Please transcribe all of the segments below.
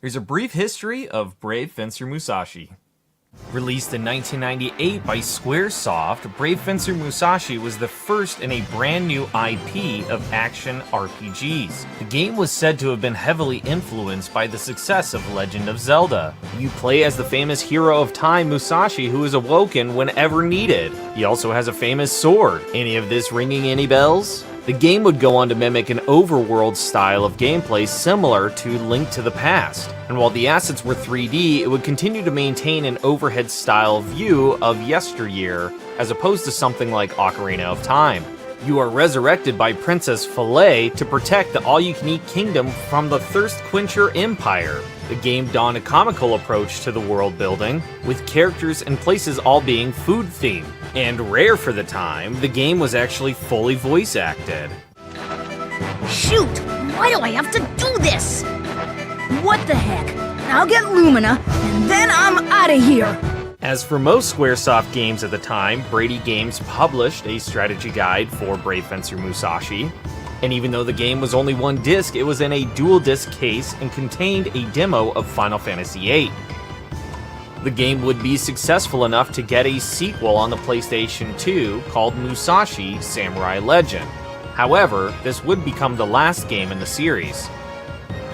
Here's a brief history of Brave Fencer Musashi. Released in 1998 by Squaresoft, Brave Fencer Musashi was the first in a brand new IP of action RPGs. The game was said to have been heavily influenced by the success of Legend of Zelda. You play as the famous hero of time Musashi, who is awoken whenever needed. He also has a famous sword. Any of this ringing any bells? The game would go on to mimic an overworld style of gameplay similar to Link to the Past. And while the assets were 3D, it would continue to maintain an overhead style view of yesteryear, as opposed to something like Ocarina of Time. You are resurrected by Princess Filet to protect the all-you-can-eat kingdom from the Thirst Quencher Empire. The game donned a comical approach to the world building, with characters and places all being food-themed. And rare for the time, the game was actually fully voice acted. Shoot! Why do I have to do this? What the heck? I'll get Lumina, and then I'm out of here! As for most Squaresoft games at the time, Brady Games published a strategy guide for Brave Fencer Musashi. And even though the game was only one disc, it was in a dual disc case and contained a demo of Final Fantasy VIII. The game would be successful enough to get a sequel on the PlayStation 2 called Musashi Samurai Legend. However, this would become the last game in the series.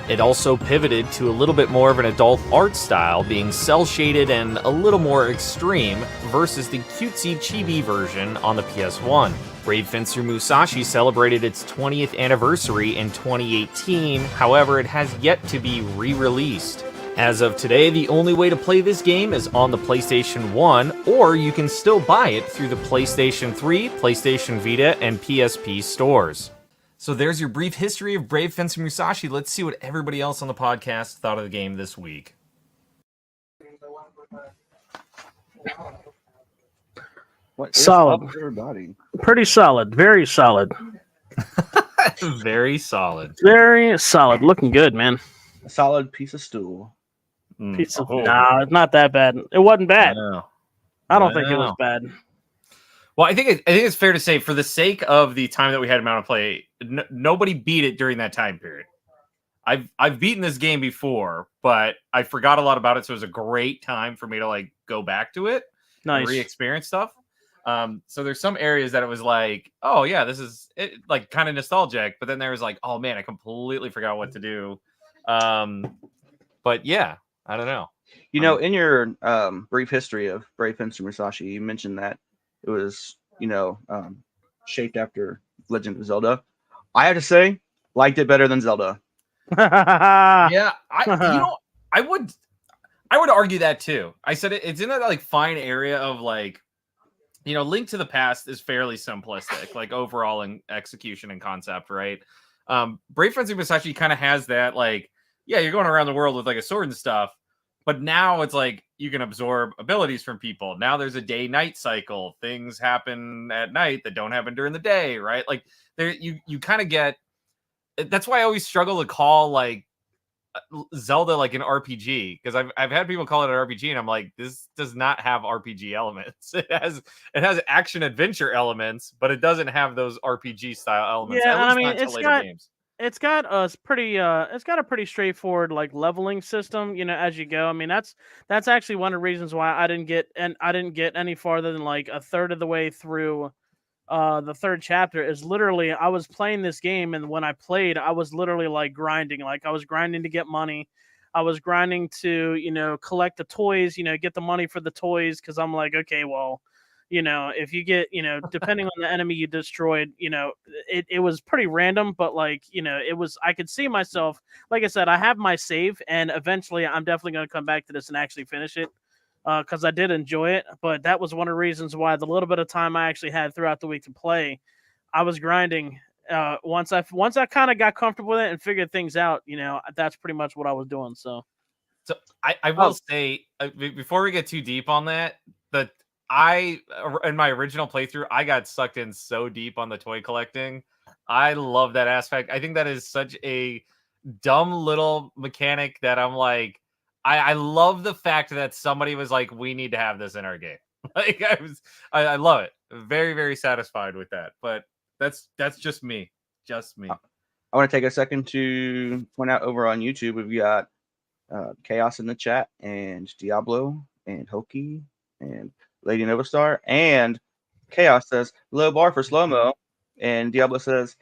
It also pivoted to a little bit more of an adult art style, being cel-shaded and a little more extreme, versus the cutesy chibi version on the PS1. Brave Fencer Musashi celebrated its 20th anniversary in 2018, however it has yet to be re-released. As of today, the only way to play this game is on the PlayStation 1, or you can still buy it through the PlayStation 3, PlayStation Vita, and PSP stores. So there's your brief history of Brave Fencer Musashi. Let's see what everybody else on the podcast thought of the game this week. Solid. Everybody. Pretty solid. Very solid. Very solid. Very solid. Looking good, man. A solid piece of stool. Nah, it's not that bad. It wasn't bad. No. I don't think it was bad. Well, I think it's fair to say, for the sake of the time that we had amount of play, nobody beat it during that time period. I've beaten this game before, but I forgot a lot about it, so it was a great time for me to go back to it, Nice. and re-experience stuff. So there's some areas that it was like, oh yeah, this is it, kind of nostalgic, but then there was oh man, I completely forgot what to do. But yeah, I don't know. In your brief history of Brave Fencer Musashi, you mentioned that it was, shaped after Legend of Zelda. I have to say, liked it better than Zelda. Yeah, I would argue that too. I said it's in that fine area of Link to the Past is fairly simplistic, overall in execution and concept, right? Brave Fencer Musashi kind of has that, yeah, you're going around the world with a sword and stuff, but now it's you can absorb abilities from people. Now there's a day-night cycle. Things happen at night that don't happen during the day, right? There you kind of get. That's why I always struggle to call Zelda an RPG, because I've had people call it an RPG, and I'm like, this does not have RPG elements. It has action adventure elements, but it doesn't have those RPG style elements. Yeah, at least I mean, not till later games. It's got a pretty straightforward leveling system, as you go. I mean, that's actually one of the reasons why I didn't get any farther than a third of the way through the third chapter. Is literally, I was playing this game, and when I played, I was literally grinding. I was grinding to get money. I was grinding to, collect the toys, get the money for the toys, because I'm like, okay, well, if you get, depending on the enemy you destroyed, it was pretty random, but it was, I could see myself, like I said, I have my save, and eventually I'm definitely going to come back to this and actually finish it, because I did enjoy it. But that was one of the reasons why the little bit of time I actually had throughout the week to play, I was grinding. Once I kind of got comfortable with it and figured things out, that's pretty much what I was doing. So I will say, before we get too deep on that, in my original playthrough, I got sucked in so deep on the toy collecting. I love that aspect. I think that is such a dumb little mechanic that I'm I love the fact that somebody was like, we need to have this in our game. I love it. Very, very satisfied with that. But that's just me. Just me. I want to take a second to point out over on YouTube, we've got Chaos in the chat, and Diablo, and Hoki, and Lady Novastar, and Chaos says low bar for slow mo, and Diablo says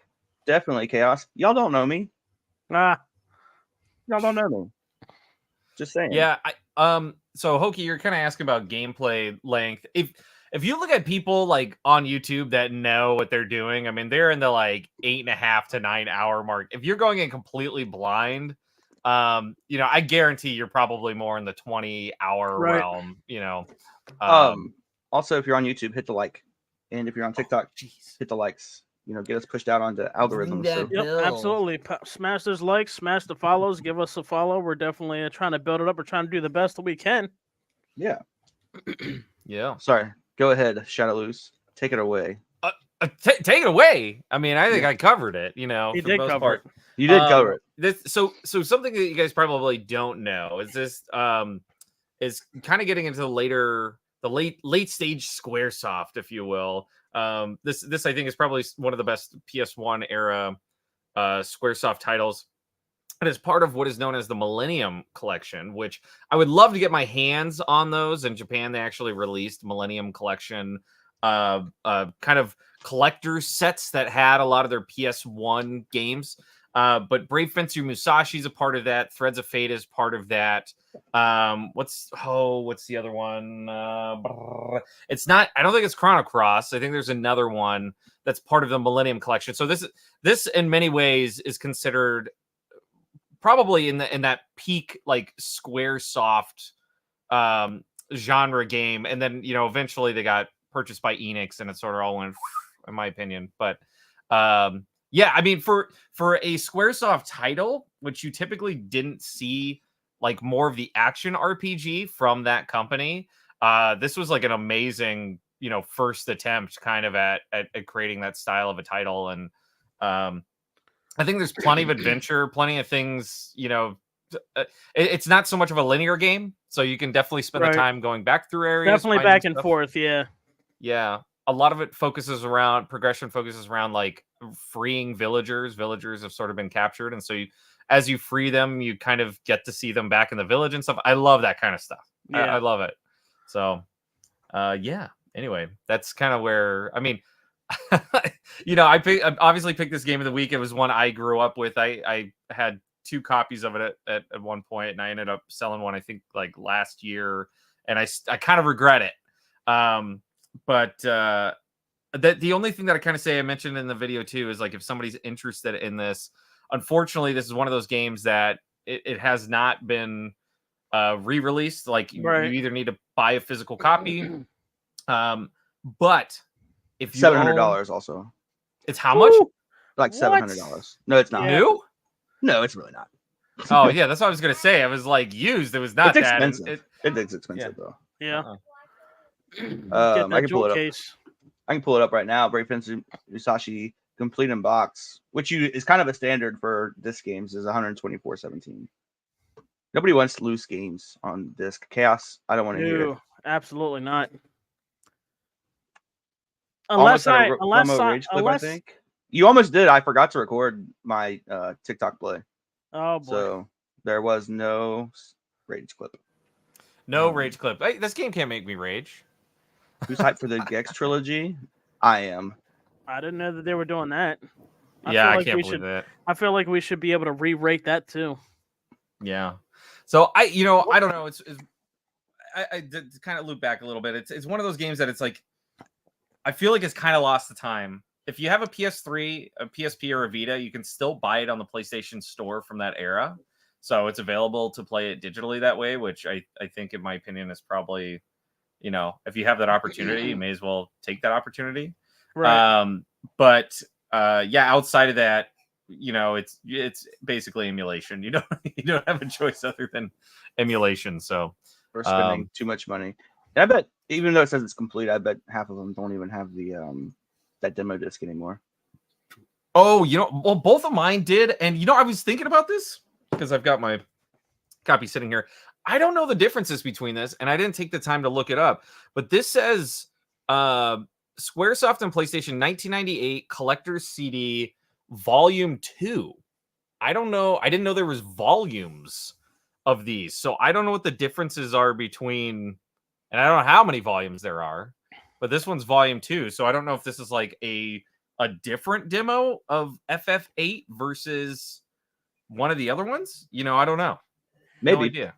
definitely Chaos. Y'all don't know me. Ah, Y'all don't know me. Just saying. Yeah, so Hoki, you're kind of asking about gameplay length. If you look at people like on YouTube that know what they're doing, I mean, they're in the like 8.5 to 9 hour mark. If you're going in completely blind, I guarantee you're probably more in the 20-hour Right. realm. Also, if you're on YouTube, hit the like, and if you're on TikTok, hit the likes. Get us pushed out onto algorithms. Yep, absolutely. Smash those likes, smash the follows, give us a follow. We're definitely trying to build it up. We're trying to do the best that we can. Yeah. Yeah. Sorry. Go ahead, Shadow Loose. Take it away. Take it away. I mean, I think I covered it. You for did the most cover part. it. You did cover it. So something that you guys probably don't know is this is kind of getting into the late stage Squaresoft, if you will. This I think is probably one of the best PS1 era Squaresoft titles. It is part of what is known as the Millennium Collection, which I would love to get my hands on those. In Japan, they actually released Millennium Collection kind of collector sets that had a lot of their PS1 games. But Brave Fencer Musashi is a part of that. Threads of Fate is part of that. What's the other one? It's not. I don't think it's Chrono Cross. I think there's another one that's part of the Millennium Collection. So this in many ways is considered probably in that peak like Squaresoft genre game, and then eventually they got purchased by Enix, and it sort of all went, in my opinion. But yeah, I mean, for a Squaresoft title, which you typically didn't see like more of the action RPG from that company, this was like an amazing, first attempt kind of at creating that style of a title. And I think there's plenty of adventure, plenty of things, it's not so much of a linear game, so you can definitely spend the time going back through areas. Definitely back and forth, yeah. Yeah. A lot of it progression focuses around like freeing villagers. Villagers have sort of been captured. And so as you free them, you kind of get to see them back in the village and stuff. I love that kind of stuff. Yeah. I love it. So, yeah. Anyway, that's kind of where, I mean, I obviously picked this game of the week. It was one I grew up with. I had 2 copies of it at one point, and I ended up selling one, I think, like last year, and I kind of regret it. But the only thing that I kind of say, I mentioned in the video too, is like if somebody's interested in this, unfortunately, this is one of those games that it has not been re-released. Like you either need to buy a physical copy, but if you $700 also. It's how much? Like $700. No, it's not. New? No, it's really not. Oh yeah, that's what I was gonna say. I was like used. It was not it's that expensive. It is expensive though. Yeah. I can pull it up. Case. I can pull it up right now. Brave Fencer Musashi complete in box, which is kind of a standard for disc games, is 124.17. Nobody wants loose games on disc. Chaos. I don't want to hear it. Absolutely not. Unless I think you almost did. I forgot to record my TikTok play. Oh boy! So there was no rage clip. No rage clip. Hey, this game can't make me rage. Who's hyped for the Gex trilogy? I am. I didn't know that they were doing that. I can't believe that. I feel like we should be able to re-rate that too. Yeah. So I don't know. I did kind of loop back a little bit. It's one of those games that it's like, I feel like it's kind of lost the time. If you have a PS3, a PSP, or a Vita, you can still buy it on the PlayStation Store from that era. So it's available to play it digitally that way, which I think, in my opinion, is probably, if you have that opportunity, you may as well take that opportunity. Right. But outside of that, it's basically emulation. You don't have a choice other than emulation. So we're spending too much money. And I bet, even though it says it's complete, I bet half of them don't even have the that demo disc anymore. Oh, both of mine did. And I was thinking about this because I've got my copy sitting here. I don't know the differences between this, and I didn't take the time to look it up. But this says Squaresoft and PlayStation 1998 Collector's CD Volume 2. I don't know. I didn't know there was volumes of these. So I don't know what the differences are between, and I don't know how many volumes there are, but this one's volume 2. So I don't know if this is like a different demo of FF8 versus one of the other ones. You know, I don't know. Maybe. No idea.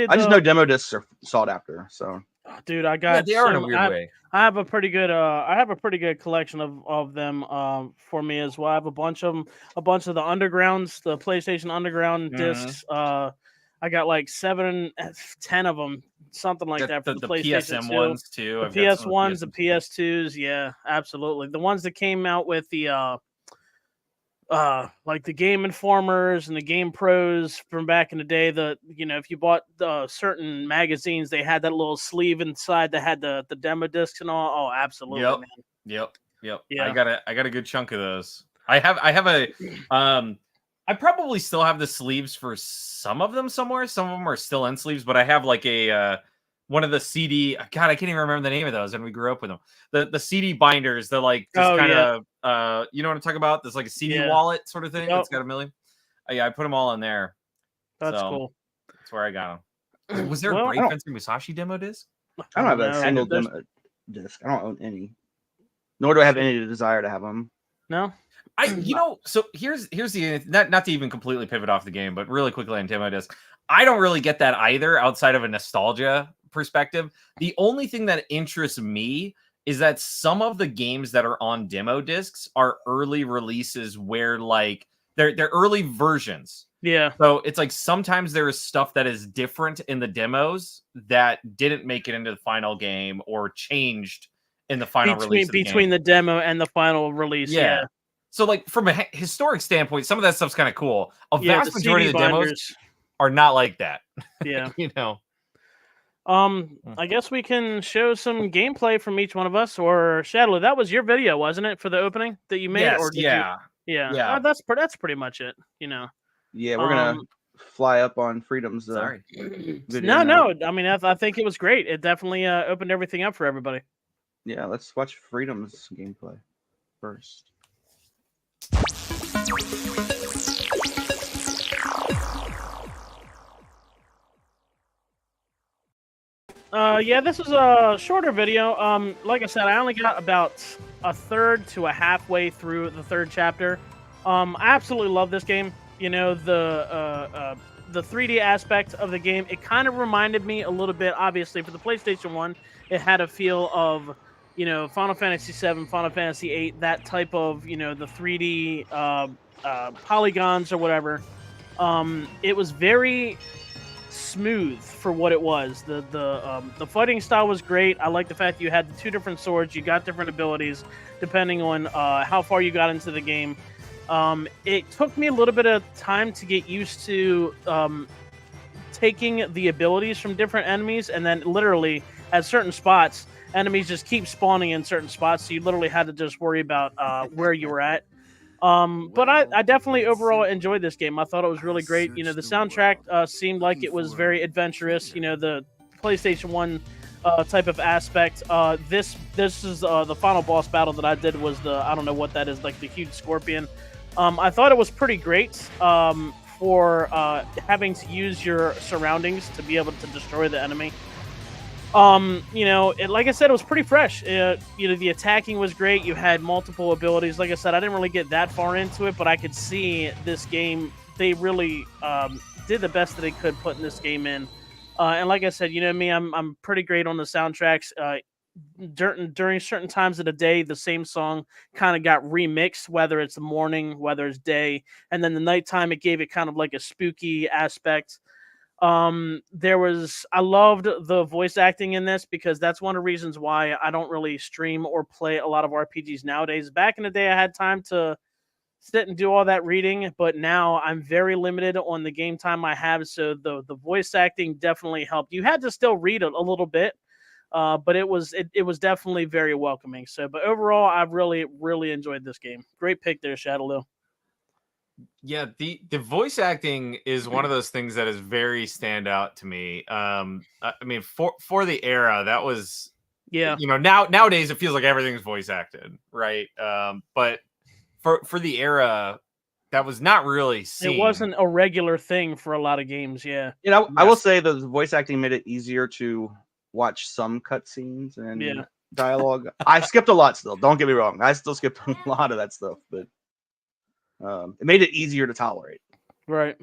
I just know demo discs are sought after. So, dude, I got they are in a weird way. I have a pretty good collection of them for me as well. I have a bunch of the undergrounds, the PlayStation Underground discs. I got like 7, 10 of them, something like that for the PlayStation PSM 2. ones too. The PS1s, the PS2s, yeah, absolutely. The ones that came out with the like the Game Informers and the Game Pros from back in the day. If you bought certain magazines, they had that little sleeve inside that had the demo discs and all. Oh, absolutely, man. Yep. Yeah. I got a good chunk of those. I have a I probably still have the sleeves for some of them somewhere. Some of them are still in sleeves, but I have like a one of the CD. God, I can't even remember the name of those, and we grew up with them. The CD binders. They're like just kind of you know what I'm talking about? There's like a CD wallet sort of thing. It's got a million. Yeah, I put them all in there. That's cool. That's where I got them. Was there a Brave Fencer Musashi demo disc? I don't have a single demo disc. I don't own any. Nor do I have any desire to have them. No. So here's the not to even completely pivot off the game, but really quickly on demo disc. I don't really get that either outside of a nostalgia perspective. The only thing that interests me is that some of the games that are on demo discs are early releases where like they're early versions. Yeah. So it's like sometimes there is stuff that is different in the demos that didn't make it into the final game or changed in the final release. Between the demo and the final release. Yeah. So like from a historic standpoint, some of that stuff's kind of cool. A vast majority of the demos are not like that. Yeah. You know. I guess we can show some gameplay from each one of us. Or Shadow, that was your video, wasn't it, for the opening that you made? Yes, or yeah. Oh, that's pretty much it. You know. Yeah, we're gonna fly up on Freedom's. Sorry. No. I mean, I think it was great. It definitely opened everything up for everybody. Yeah, let's watch Freedom's gameplay first. Yeah, this is a shorter video. Like I said, I only got about a third to a halfway through the third chapter. I absolutely love this game. You know, the 3D aspect of the game, it kind of reminded me a little bit, obviously, for the PlayStation 1, it had a feel of, you know, Final Fantasy 7, Final Fantasy 8, that type of, you know, the 3D polygons or whatever. It was very smooth for what it was. The fighting style was great. I like the fact that you had the 2 different swords. You got different abilities depending on how far you got into the game. It took me a little bit of time to get used to taking the abilities from different enemies, and then literally at certain spots, enemies just keep spawning in certain spots, so you literally had to just worry about where you were at. But I definitely overall enjoyed this game. I thought it was really great. You know, the soundtrack seemed like it was very adventurous. You know, the PlayStation 1 type of aspect. This is the final boss battle that I did was I don't know what that is, like the huge scorpion. I thought it was pretty great for having to use your surroundings to be able to destroy the enemy. You know, like I said, it was pretty fresh. You know, the attacking was great. You had multiple abilities. Like I said, I didn't really get that far into it, but I could see this game, they really did the best that they could putting this game in. And like I said, you know me, I'm pretty great on the soundtracks. During certain times of the day, the same song kind of got remixed, whether it's the morning, whether it's day, and then the nighttime, it gave it kind of like a spooky aspect. I loved the voice acting in this because that's one of the reasons why I don't really stream or play a lot of RPGs nowadays. Back in the day, I had time to sit and do all that reading, but now I'm very limited on the game time I have, so the voice acting definitely helped. You had to still read a little bit, but it was definitely very welcoming. So, but overall, I've really enjoyed this game. Great pick there, Shadowloo. Yeah, the voice acting is one of those things that is very standout to me. I mean, for the era, that was, yeah. You know, nowadays it feels like everything's voice acted, right? But for the era, that was not really seen. It wasn't a regular thing for a lot of games. Yeah. You know, I will Yes. say the voice acting made it easier to watch some cutscenes and Yeah. dialogue. I skipped a lot still. Don't get me wrong. I still skipped a lot of that stuff, but it made it easier to tolerate. Right.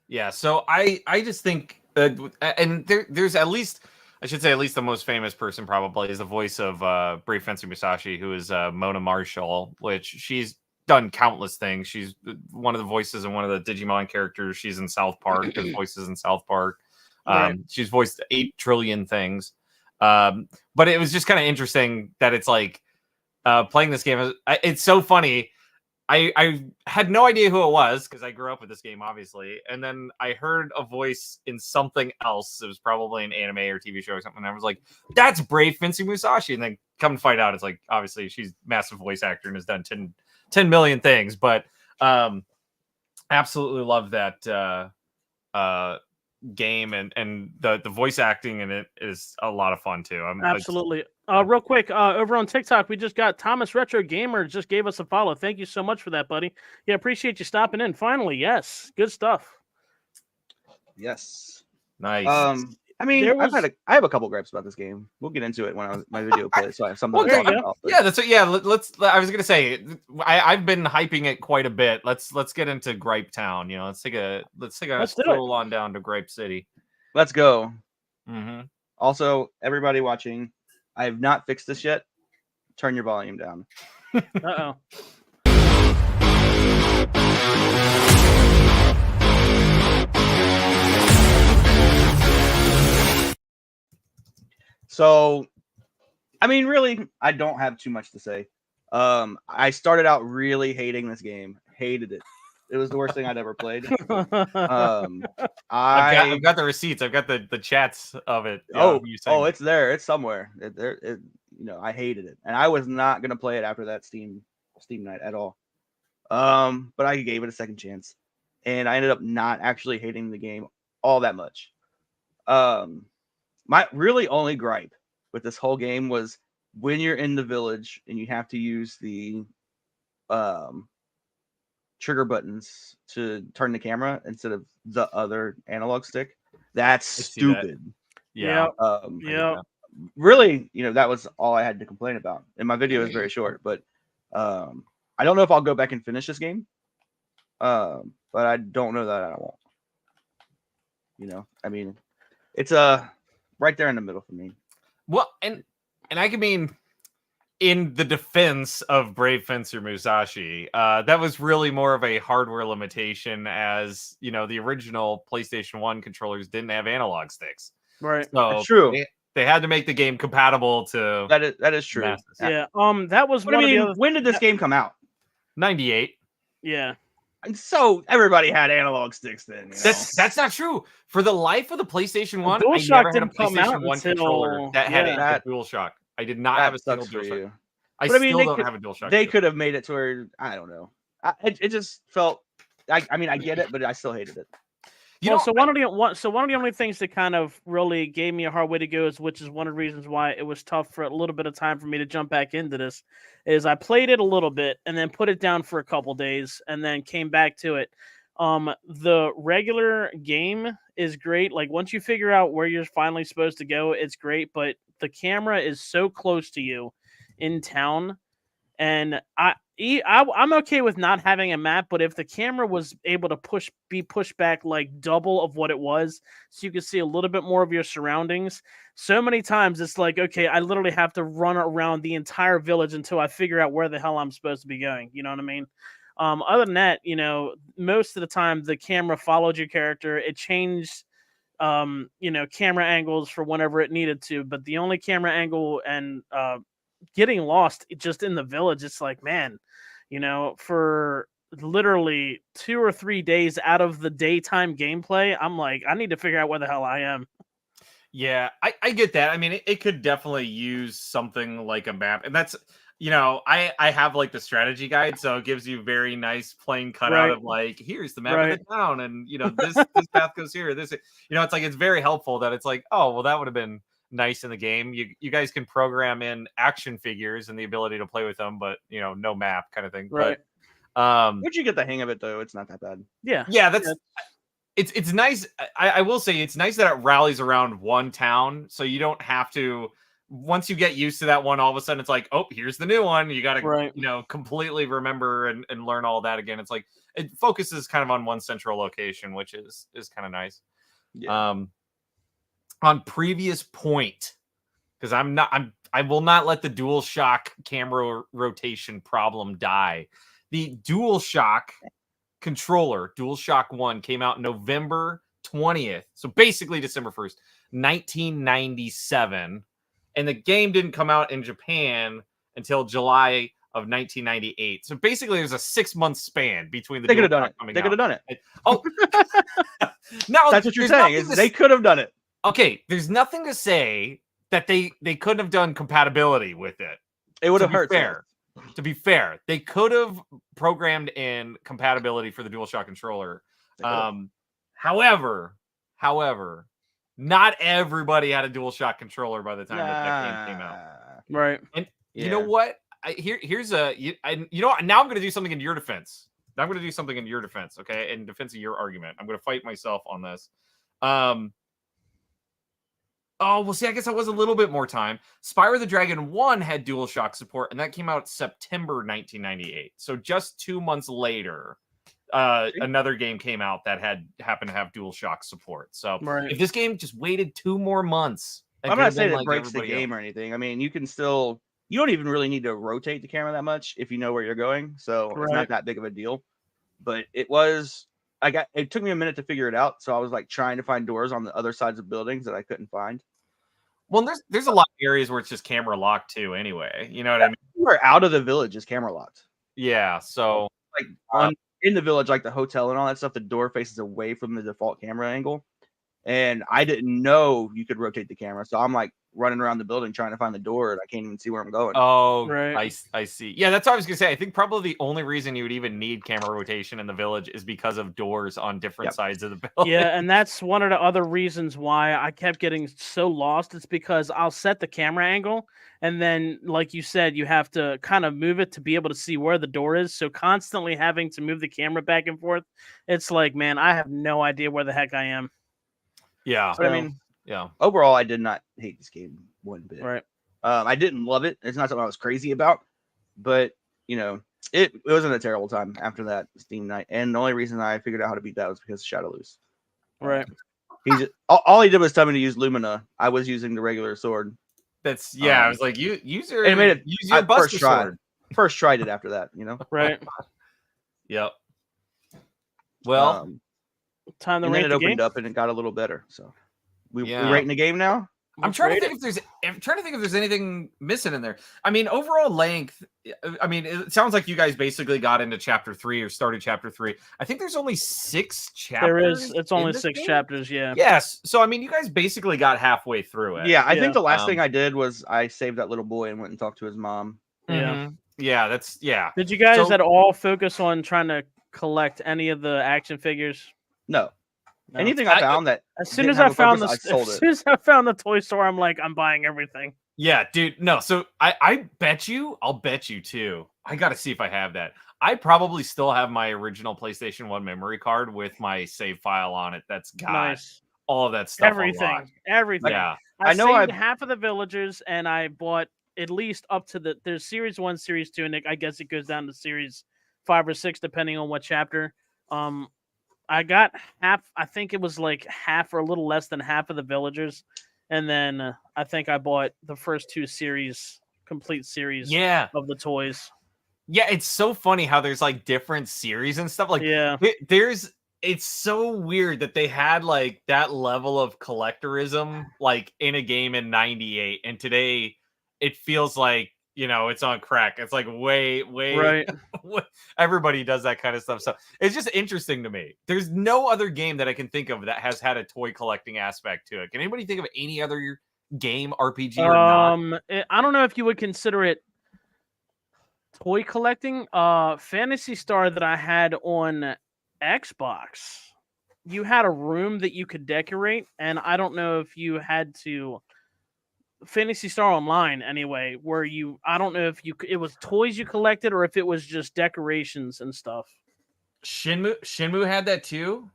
Yeah, so I just think, and there's at least, I should say, at least the most famous person probably is the voice of Brave Fencer Musashi, who is Mona Marshall, which she's done countless things. She's one of the voices in one of the Digimon characters. She's in South Park. There's voices in South Park. Right. She's voiced 8 trillion things. But it was just kind of interesting that it's like playing this game. It's so funny. I had no idea who it was because I grew up with this game, obviously. And then I heard a voice in something else. It was probably an anime or TV show or something. And I was like, that's Brave Fencer Musashi. And then come to find out, it's like, obviously, she's a massive voice actor and has done 10 million things. But absolutely love that game. And the voice acting in it is a lot of fun, too. Absolutely. Real quick, over on TikTok, we just got Thomas Retro Gamer just gave us a follow. Thank you so much for that, buddy. Yeah, appreciate you stopping in. Finally, yes, good stuff. Yes. Nice. I mean, There I have a couple gripes about this game. We'll get into it when my video plays. So I have something Well, to there talk you about. but- Yeah, that's what. Yeah, let's. I was gonna say, I've been hyping it quite a bit. Let's get into Gripe Town. You know, let's take a Let's do it. stroll on down to Gripe City. Let's go. Mm-hmm. Also, everybody watching, I have not fixed this yet. Turn your volume down. Uh-oh. So, I mean, really, I don't have too much to say. I started out really hating this game. Hated it. It was the worst thing I'd ever played. I've got the receipts. I've got the chats of it. You saying it's there. It's somewhere. I hated it, and I was not gonna play it after that Steam night at all. But I gave it a second chance, and I ended up not actually hating the game all that much. My really only gripe with this whole game was when you're in the village and you have to use the trigger buttons to turn the camera instead of the other analog stick. That's stupid. yeah. Yeah. Really, that was all I had to complain about. And my video is very short, but I don't know if I'll go back and finish this game. But I don't know that I won't. I mean, it's right there in the middle for me. Well, and I can mean, in the defense of Brave Fencer Musashi, that was really more of a hardware limitation, as the original PlayStation 1 controllers didn't have analog sticks. Right. So That's true. They had to make the game compatible to That is true. masses. Yeah. That was But one I mean, of the other. when did this game come out? 98. Yeah. And so everybody had analog sticks then. That's not true. For the life of the PlayStation 1, I DualShock never had a didn't come out PlayStation 1 until- controller that had yeah. a DualShock. I did not that have a single sucks for DualShock. you. I But I mean, still they don't could- have a DualShock. They 2. could have made it to where I don't know. It just felt. I mean, I get it, but I still hated it. So one of the only things that kind of really gave me a hard way to go which is one of the reasons why it was tough for a little bit of time for me to jump back into this, is I played it a little bit and then put it down for a couple days and then came back to it. The regular game is great. Like once you figure out where you're finally supposed to go, it's great. But the camera is so close to you in town, and I'm okay with not having a map, but if the camera was able to be pushed back like double of what it was, so you could see a little bit more of your surroundings, so many times it's like, okay, I literally have to run around the entire village until I figure out where the hell I'm supposed to be going. You know what I mean? Other than that, most of the time the camera followed your character. It changed, camera angles for whenever it needed to, but the only camera angle and getting lost just in the village, it's like, man, for literally 2 or 3 days out of the daytime gameplay, I'm like, I need to figure out where the hell I am. Yeah, I get that. I mean, it could definitely use something like a map, and that's I have like the strategy guide, so it gives you very nice plain cutout of like, here's the map of the town, and this path goes here. It's like it's very helpful that it's like, oh well, that would have been nice in the game. You guys can program in action figures and the ability to play with them, but no map kind of thing. Right. Once you get the hang of it, though, it's not that bad. Yeah. Yeah, it's nice. I will say it's nice that it rallies around one town, so you don't have to. Once you get used to that one, all of a sudden it's like, oh, here's the new one. You got to, Right. completely remember and learn all that again. It's like it focuses kind of on one central location, which is kind of nice. Yeah. On previous point, because I will not let the DualShock camera rotation problem die. The DualShock controller, DualShock 1, came out November 20th. So basically December 1st, 1997. And the game didn't come out in Japan until July of 1998. So basically there's a 6-month span between the They could have done DualShock it. coming They could have out. done it. Oh, now That's what you're there's saying. nothing Is to they could have done it. Okay, there's nothing to say that they couldn't have done compatibility with it. It would To have be hurt. fair, to be fair, they could have programmed in compatibility for the DualShock controller. However, not everybody had a DualShock controller by the time that game came out. Right. And you know what? Here's you know what? Now I'm going to do something in your defense. Okay, in defense of your argument, I'm going to fight myself on this. Oh, well, see, I guess I was a little bit more time. Spyro the Dragon 1 had DualShock support, and that came out September 1998. So just 2 months later, another game came out that happened to have DualShock support. So if this game just waited 2 more months, I'm not saying it breaks the game or anything. I mean, you can still, you don't even really need to rotate the camera that much if you know where you're going. So it's not that big of a deal. But it took me a minute to figure it out. So I was like trying to find doors on the other sides of buildings that I couldn't find. Well, there's a lot of areas where it's just camera locked too anyway. You know what I mean? We're out of the village is camera locked. Yeah. So like in the village, like the hotel and all that stuff, the door faces away from the default camera angle. And I didn't know you could rotate the camera. So I'm like running around the building trying to find the door and I can't even see where I'm going. Oh, right. I see. Yeah, that's what I was going to say. I think probably the only reason you would even need camera rotation in the village is because of doors on different sides of the building. Yeah, and that's one of the other reasons why I kept getting so lost. It's because I'll set the camera angle and then, like you said, you have to kind of move it to be able to see where the door is. So constantly having to move the camera back and forth, it's like, man, I have no idea where the heck I am. Yeah. But I mean, overall, I did not hate this game one bit. Right. I didn't love it. It's not something I was crazy about, but it wasn't a terrible time after that Steam night. And the only reason I figured out how to beat that was because of Shadow Loose. Right. All he did was tell me to use Lumina. I was using the regular sword. That's I was like, use your Buster sword. First tried it after that, Right. Yep. Well, time to and rate then it the opened game? up and it got a little better. So we rating the game now. I'm trying to think if there's anything missing in there. I mean, overall length. I mean, it sounds like you guys basically got into chapter 3 or started chapter 3. I think there's only 6 chapters. There is. It's only 6 chapters. Yeah. Yes. So I mean, you guys basically got halfway through it. Yeah, I think the last thing I did was I saved that little boy and went and talked to his mom. Yeah. Yeah. Did you guys at all focus on trying to collect any of the action figures? No. Anything I found that as soon as I found the toy store, I'm like, I'm buying everything. Yeah, dude. No, so I'll bet you too. I gotta see if I have that. I probably still have my original PlayStation 1 memory card with my save file on it. That's got all of that stuff. Everything. Yeah. I saved half of the villagers and I bought at least up to there's series 1, series 2, and I guess it goes down to series 5 or 6, depending on what chapter. I got half. I think it was like half or a little less than half of the villagers, and then I think I bought the first 2 complete series. Of the toys. Yeah, it's so funny how there's like different series and stuff. Like, it's so weird that they had like that level of collectorism like in a game in '98, and today it feels like it's on crack. It's like way right. Everybody does that kind of stuff. So it's just interesting to me. There's no other game that I can think of that has had a toy collecting aspect to it. Can anybody think of any other game, RPG or not? I don't know if you would consider it toy collecting. Phantasy Star that I had on Xbox, you had a room that you could decorate, and I don't know if you had to Fantasy Star Online anyway, where I don't know if it was toys you collected or if it was just decorations and stuff. Shinmu had that too.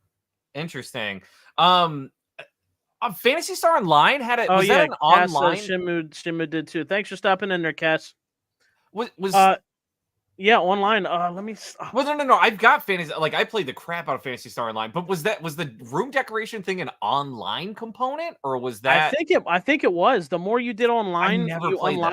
Interesting. Fantasy Star Online had it. Oh Was yeah, that an Cass online? says Shinmu did too. Thanks for stopping in there, Cass. Was Yeah, online. Let me. Well, no. I've got fantasy. Like I played the crap out of Fantasy Star Online, but was the room decoration thing an online component, or was that? I think it was. The more you did online, never you played that.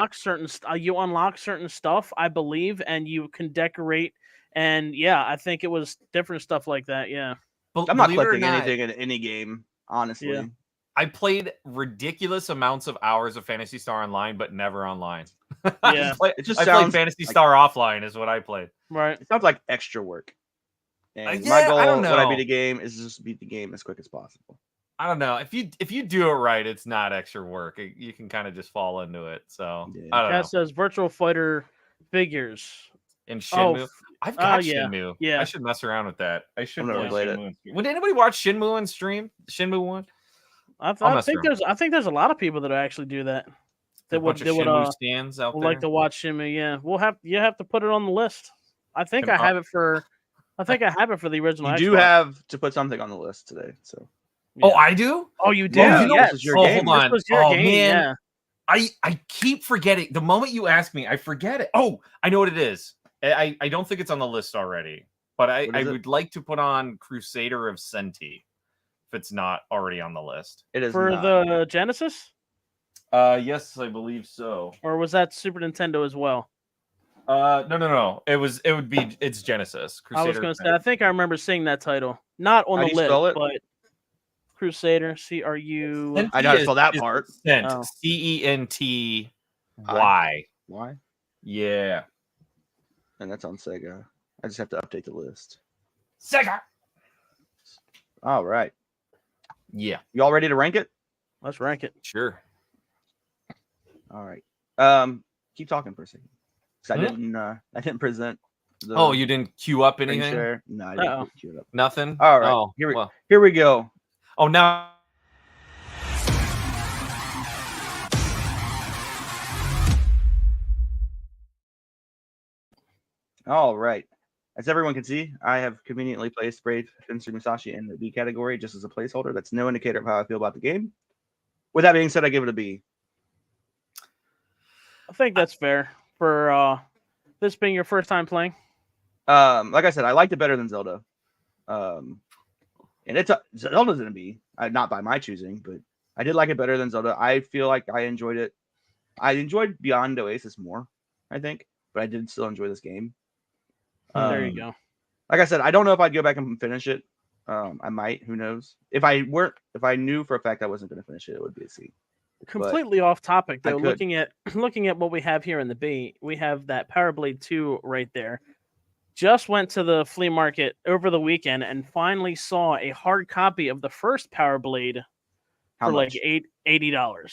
unlock certain stuff, I believe, and you can decorate. And yeah, I think it was different stuff like that. Yeah. I'm not collecting anything in any game, honestly. Yeah. I played ridiculous amounts of hours of Fantasy Star Online, but never online. Yeah. It just I sounds played Fantasy like, Star offline is what I played. Right. It sounds like extra work. And Yeah, my goal I don't when I know. beat a game is just beat the game as quick as possible. I don't know. If you do it right, it's not extra work. You can kind of just fall into it. So Yeah. I don't know. That says Virtual Fighter figures. In Shinmu, I've got yeah. Shinmu. Yeah. I should mess around with that. I should I've never play played Shinmu. Would anybody watch Shinmu on stream? Shinmu one? I think there's a lot of people that actually do that. That would Shinmu stands out there. like to watch Shinmu. Yeah, you have to put it on the list. I think I have it for the original. You do Xbox. have to put something on the list today. So. Oh, I do? Oh, you do? Yeah, Yes. this is your game. Hold on. This was your game. Man. Yeah. I keep forgetting. The moment you ask me, I forget it. Oh, I know what it is. I don't think it's on the list already, but I would like to put on Crusader of Senti if it's not already on the list. It is for not. the Genesis, Yes, I believe so. or was that Super Nintendo as well? No. It's Genesis. Crusader I was going to say, I think I remember seeing that title, not on How the do you spell list, it? but Crusader. CRU. I know how to spell that part. Oh. CENTY. Why? Yeah. And that's on Sega. I just have to update the list. Sega. All right. Yeah. You all ready to rank it? Let's rank it. Sure. All right. Keep talking for a second. 'Cause I didn't present. You didn't queue up screen anything? share. No, I didn't queue it up. Nothing? All right. Oh, Here we go. Oh, now. All right. As everyone can see, I have conveniently placed Brave Fencer Musashi in the B category just as a placeholder. That's no indicator of how I feel about the game. With that being said, I give it a B. I think that's fair for this being your first time playing. Like I said, I liked it better than Zelda. And Zelda's in a B. Not by my choosing, but I did like it better than Zelda. I feel like I enjoyed it. I enjoyed Beyond Oasis more, I think, but I did still enjoy this game. There you go. Like I said, I don't know if I'd go back and finish it. I might. Who knows? If I knew for a fact I wasn't going to finish it, it would be a C. Completely off topic though. could. Looking at what we have here in the B, we have that Power Blade 2 right there. Just went to the flea market over the weekend and finally saw a hard copy of the first Power Blade How for much? like $80.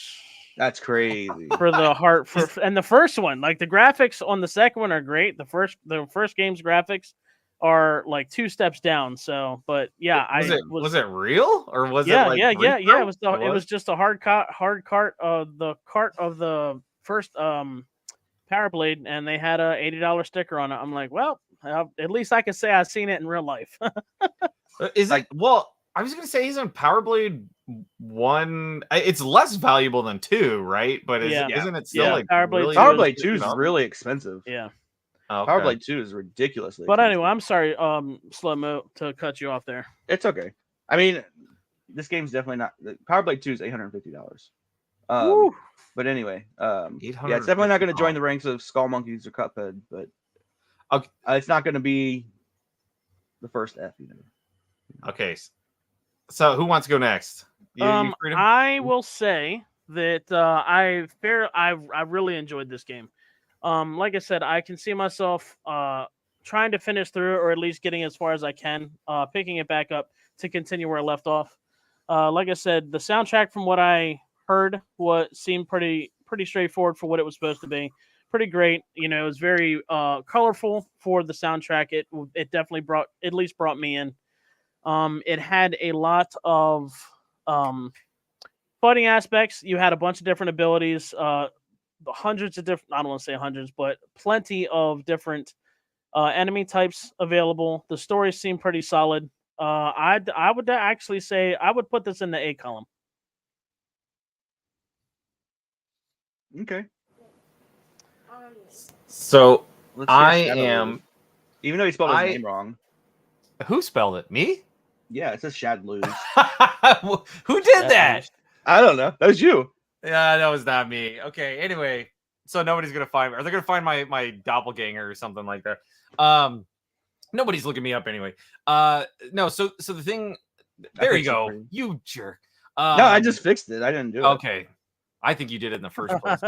That's crazy. For the and the first one, like the graphics on the second one are great. The first game's graphics are like 2 steps down. So, but yeah, was it real or was yeah, it like yeah. It was just a hard cart of the first Power Blade, and they had a $80 sticker on it. I'm like, well, at least I can say I've seen it in real life. Is it? Well, I was gonna say isn't Power Blade 1? It's less valuable than 2, right? But isn't it still like Power Blade really 2 Power is- Blade 2 is really expensive. Yeah. Okay. Power Blade 2 is ridiculously But expensive. anyway, I'm sorry, Slow Mo, to cut you off there. It's okay. I mean, this game's definitely not. Power Blade 2 is $850. Woo. But anyway, yeah, it's definitely not going to join the ranks of Skull Monkeys or Cuphead, but Okay. It's not going to be the first F either. Okay. So who wants to go next? You, Freedom? I will say that I really enjoyed this game. Like I said, I can see myself trying to finish through, or at least getting as far as I can, picking it back up to continue where I left off. Like I said, the soundtrack, from what I heard, seemed pretty straightforward for what it was supposed to be. Pretty great. You know, it was very colorful for the soundtrack. It definitely brought me in. It had a lot of fighting aspects, you had a bunch of different abilities, hundreds of different, I don't want to say hundreds, but plenty of different enemy types available. The story seemed pretty solid. I would actually say I would put this in the A column. Okay. So Let's hear I Shadow am. Lose. Even though he spelled his name wrong. Who spelled it? Me? Yeah, it says Shad Lose. Who did that? I don't know. That was you. Yeah, that was not me. Okay. Anyway, so nobody's gonna find me. Are they gonna find my doppelganger or something like that? Nobody's looking me up anyway. No. So the thing. There you go. You jerk. No, I just fixed it. I didn't do it. Okay. I think you did it in the first place.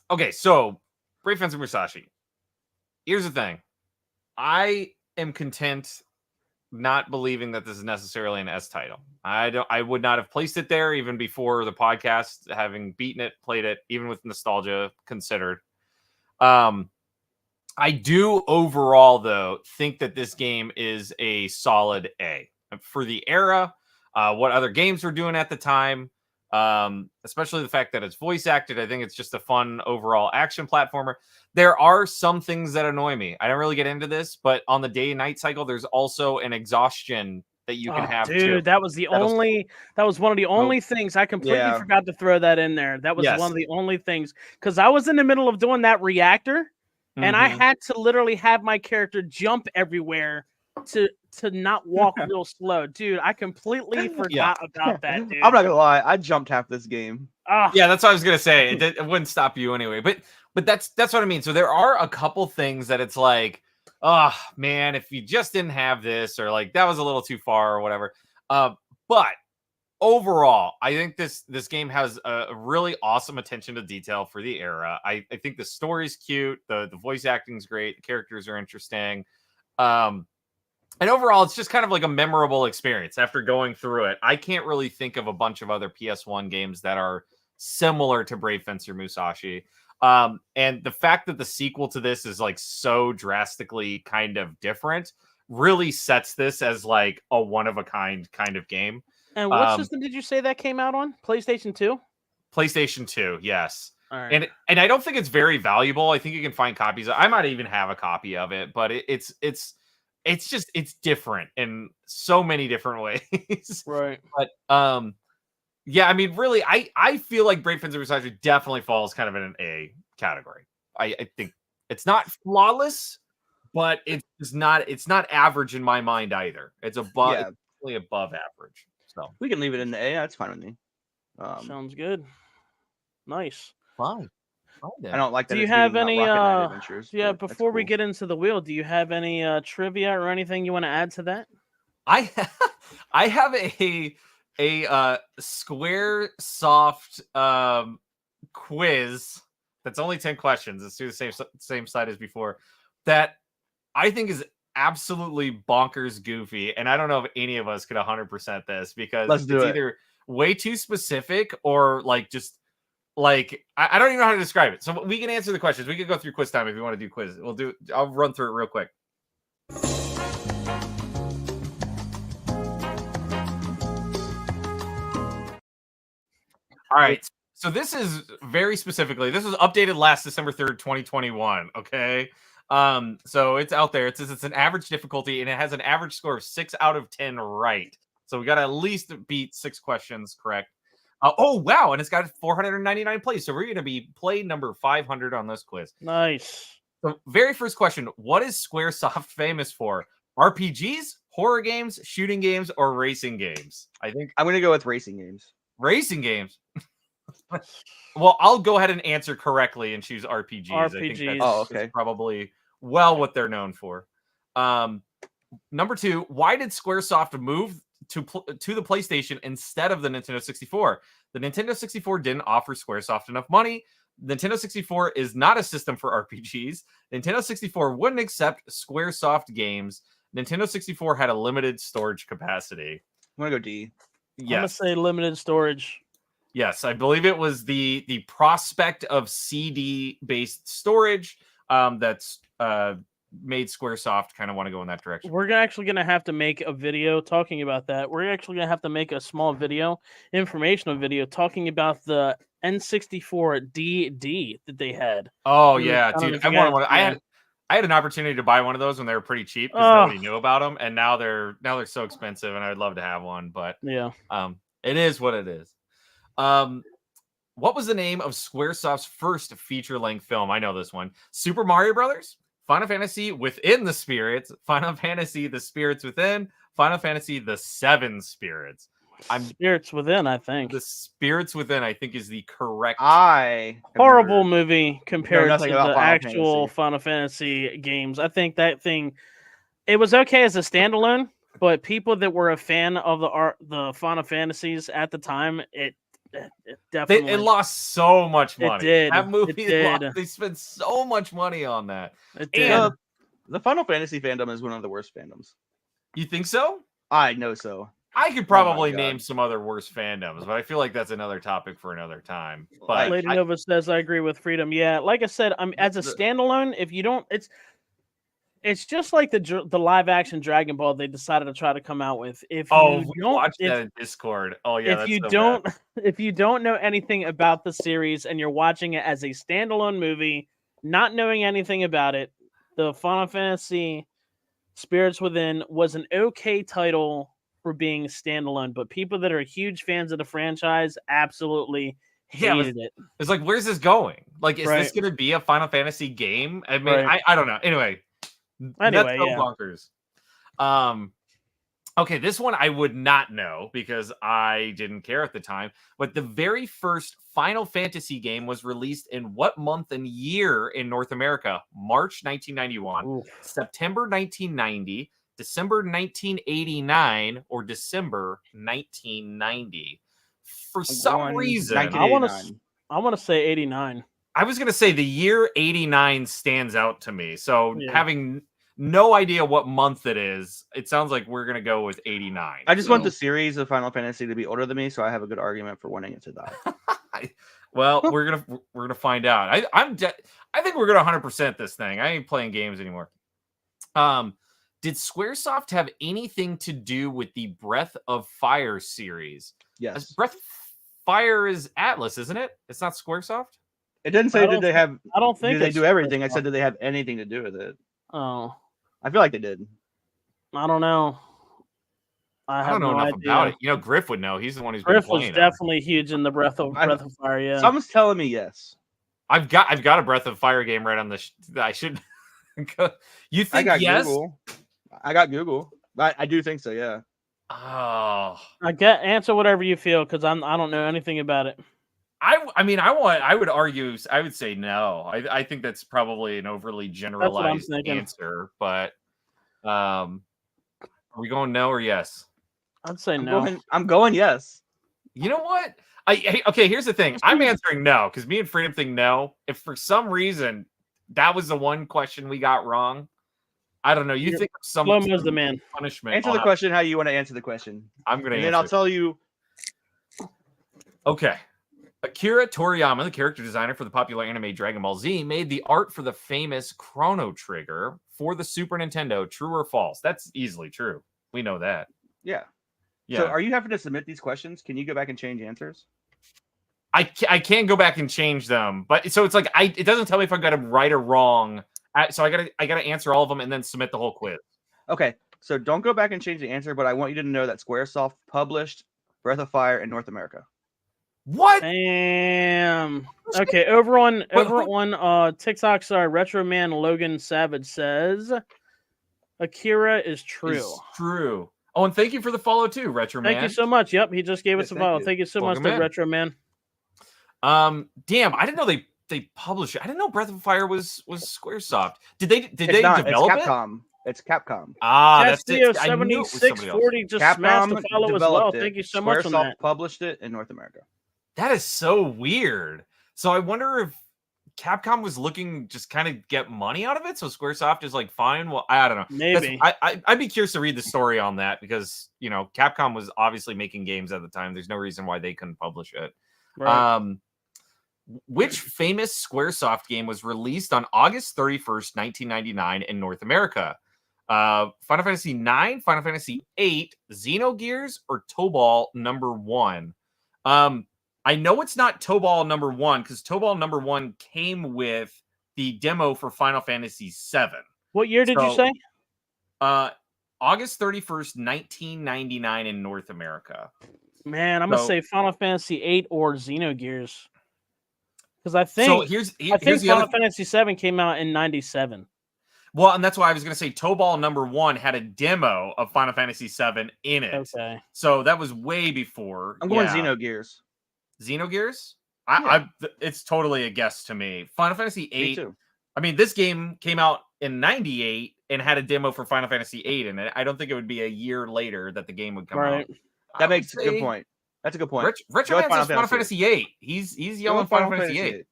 Okay. So Brave Fencer Musashi. Here's the thing. I am content not believing that this is necessarily an S title. I would not have placed it there even before the podcast, having beaten it, played it, even with nostalgia considered. I do overall, though, think that this game is a solid A. For the era, what other games were doing at the time, especially the fact that it's voice acted, I think it's just a fun overall action platformer. There are some things that annoy me. I don't really get into this, but on the day and night cycle, there's also an exhaustion that you can have. Dude, too. that was one of the only things I completely forgot to throw that in there. That was one of the only things, because I was in the middle of doing that reactor, and I had to literally have my character jump everywhere to not walk real slow. Dude, I completely forgot about that, dude. I'm not gonna lie, I jumped half this game. Yeah, that's what I was gonna say. It wouldn't stop you anyway, but that's what I mean. So there are a couple things that it's like, oh man, if you just didn't have this, or like that was a little too far or whatever. But overall, I think this game has a really awesome attention to detail for the era. I think the story's cute, the voice acting's great, the characters are interesting. And overall, it's just kind of like a memorable experience after going through it. I can't really think of a bunch of other PS1 games that are similar to Brave Fencer Musashi. And the fact that the sequel to this is like so drastically kind of different really sets this as like a one-of-a-kind kind of game. And what system did you say that came out on? PlayStation 2? PlayStation 2, yes. All right. And I don't think it's very valuable. I think you can find copies. I might even have a copy of it, but it's different in so many different ways. Right. But yeah, I mean, really, I feel like Brave Fencer Musashi definitely falls kind of in an A category. I think it's not flawless, but it's not average in my mind either. It's above, it's really above average. So we can leave it in the A. That's fine with me. Sounds good. Nice. Fine. I don't like that. Do you have any? Adventures, before we get into the wheel, do you have any trivia or anything you want to add to that? I have a Squaresoft quiz that's only 10 questions. It's through the same site as before, that I think is absolutely bonkers goofy, and I don't know if any of us could 100% this, because it's either way too specific or like just like I don't even know how to describe it. So we can answer the questions. We can go through quiz time if you want to do quiz. I'll run through it real quick. All right. So this is very specifically, this was updated last December 3rd, 2021. Okay. So it's out there. It says it's an average difficulty and it has an average score of 6 out of 10 right. So we got to at least beat 6 questions correct. Oh, wow. And it's got 499 plays. So we're going to be play number 500 on this quiz. Nice. So very first question. What is Squaresoft famous for? RPGs, horror games, shooting games, or racing games? I think I'm going to go with racing games. Racing games. Well, I'll go ahead and answer correctly and choose RPGs. I think that's probably what they're known for. Number 2, why did Squaresoft move to the PlayStation instead of the Nintendo 64? The Nintendo 64 didn't offer Squaresoft enough money. Nintendo 64 is not a system for RPGs. Nintendo 64 wouldn't accept Squaresoft games. Nintendo 64 had a limited storage capacity. I'm going to go D. Yes. I'm going to say limited storage. Yes, I believe it was the prospect of CD-based storage that's made SquareSoft kind of want to go in that direction. We're actually going to have to make a video talking about that. We're actually going to have to make a small video, informational video, talking about the N64 DD that they had. Oh Mm, yeah, I don't know dude. if you guys- I had an opportunity to buy one of those when they were pretty cheap because Oh. nobody knew about them, and now they're so expensive, and I'd love to have one, but Yeah. it is what it is. What was the name of SquareSoft's first feature-length film? I know this one. Super Mario Brothers, Final Fantasy Within the Spirits, Final Fantasy The Spirits Within, Final Fantasy The Seven Spirits. Spirits Within, I think. The Spirits Within, I think, is the correct. Horrible movie compared to nothing the about Final actual Fantasy. Final Fantasy games. I think that thing, it was okay as a standalone, but people that were a fan of the Final Fantasies at the time, it definitely It lost so much money. It did. That movie, It did. they spent so much money on that. It did. And The Final Fantasy fandom is one of the worst fandoms. you think so? I know so. I could probably God. name some other worst fandoms, but I feel like that's another topic for anher time. But Like, Lady Nova says, "I agree with Freedom." Yeah, like I said, as a standalone, if you don't, it's just like the live action Dragon Ball they decided to try to come out with. If you we don't watched that in Discord. Oh yeah, if that's you so don't bad. if you don't know anything about the series and you're watching it as a standalone movie, not knowing anything about it, the Final Fantasy Spirits Within was an okay title for being standalone, but people that are huge fans of the franchise absolutely Yeah, hated it. It's like, where's this going? Like, is this Right. going to be a Final Fantasy game? I mean, Right. I don't know. Anyway, that's so yeah. bonkers. Okay, this one I would not know because I didn't care at the time. But the very first Final Fantasy game was released in what month and year in North America? March 1991, Oof. September 1990, December 1989, or December 1990. For some reason, I want 1989. to say 89. I was going to say the year 89 stands out to me. So Yeah. having no idea what month it is, it sounds like we're going to go with 89. I just want So- the series of Final Fantasy to be older than me, so I have a good argument for wanting it to die. Well, we're gonna find out. I think we're gonna 100% this thing. I ain't playing games anymore. Did SquareSoft have anything to do with the Breath of Fire series? Yes. Breath of Fire is Atlas, isn't it? It's not SquareSoft. It didn't I say don't did they have I don't think do they it's do everything. I SquareSoft. said did they have anything to do with it. Oh, I feel like they did. I don't know. I I have don't know no enough idea. about it. You know, Griff would know. He's the one who's been Griff was playing. definitely huge in the Breath of Fire. Yeah. Someone's telling me yes. I've got a Breath of Fire game right on the. I should. You I think got yes? Google. I got Google. I do think so, yeah. Oh, Answer whatever you feel because I don't know anything about it. I would argue. I would say no. I think that's probably an overly generalized thinking. answer. But, are we going no or yes? I'd say no. I'm going yes. You know what? Okay. Here's the thing. I'm answering no because me and Freedom think no. If for some reason that was the one question we got wrong, I don't know. You think of some Slow-mo's the man. punishment? Answer the question how you want to answer the question. I'm gonna And answer. then I'll tell you. Okay. Akira Toriyama, the character designer for the popular anime Dragon Ball Z, made the art for the famous Chrono Trigger for the Super Nintendo. True or false? That's easily true. We know that. Yeah. Yeah. So are you having to submit these questions? Can you go back and change answers? I can go back and change them, but so it's like it doesn't tell me if I got them right or wrong. So I gotta answer all of them and then submit the whole quiz. Okay. So don't go back and change the answer, but I want you to know that Squaresoft published Breath of Fire in North America. What? Damn. Okay, over on TikTok, sorry, Retro Man Logan Savage says Akira is true. It's true. Oh, and thank you for the follow too, Retro Man. Thank you so much. Yep, he just gave us a thank follow. you. Thank you so Welcome much to in. Retro Man. Damn, I didn't know they published it. I didn't know Breath of Fire was Squaresoft. Did they It's not. develop It's it? Capcom. It's Capcom. Ah, that's it. I knew it was somebody else. 7640 just smashed the follow as well. developed it. Thank you so much on Squaresoft that. published it in North America. That is so weird. So I wonder if Capcom was looking just kind of get money out of it. So Squaresoft is like, fine. Well, I don't know. Maybe. I'd be curious to read the story on that because Capcom was obviously making games at the time. There's no reason why they couldn't publish it. Right. Which famous Squaresoft game was released on August 31st, 1999 in North America? Final Fantasy 9, Final Fantasy 8, Xenogears, or Tobal number 1? I know it's not Tobal number 1 because Tobal number 1 came with the demo for Final Fantasy 7. What year did you say? August 31st, 1999 in North America. Man, I'm gonna say Final Fantasy 8 or Xenogears. Because I think Final Fantasy 7 came out in 97. Well, and that's why I was going to say Tobal number 1 had a demo of Final Fantasy 7 in it. Okay. So that was way before. I'm going Xenogears. Xenogears? Yeah. It's totally a guess to me. Final Fantasy 8. Me too. I mean, this game came out in 98 and had a demo for Final Fantasy 8 in it. I don't think it would be a year later that the game would come out. That makes a good point. That's a good point. Retro Man says Final Fantasy 8. He's yelling Final Fantasy 8.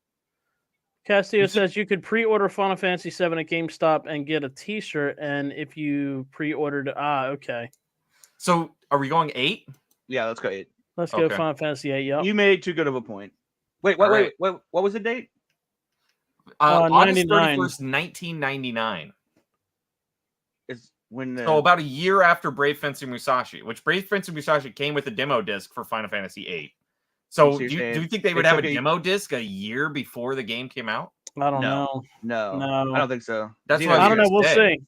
Castillo says you could pre-order Final Fantasy 7 at GameStop and get a T-shirt, and if you pre-ordered, okay. So are we going 8? Yeah, let's go 8. Let's go Final Fantasy 8. Yep. You made too good of a point. Wait. What was the date? August 31st, 1999. Is when so about a year after Brave Fencer Musashi, which Brave Fencer Musashi came with a demo disc for Final Fantasy 8. So do you think they would have a demo disc a year before the game came out? I don't know. No, I don't think so. That's what I don't know. We'll see.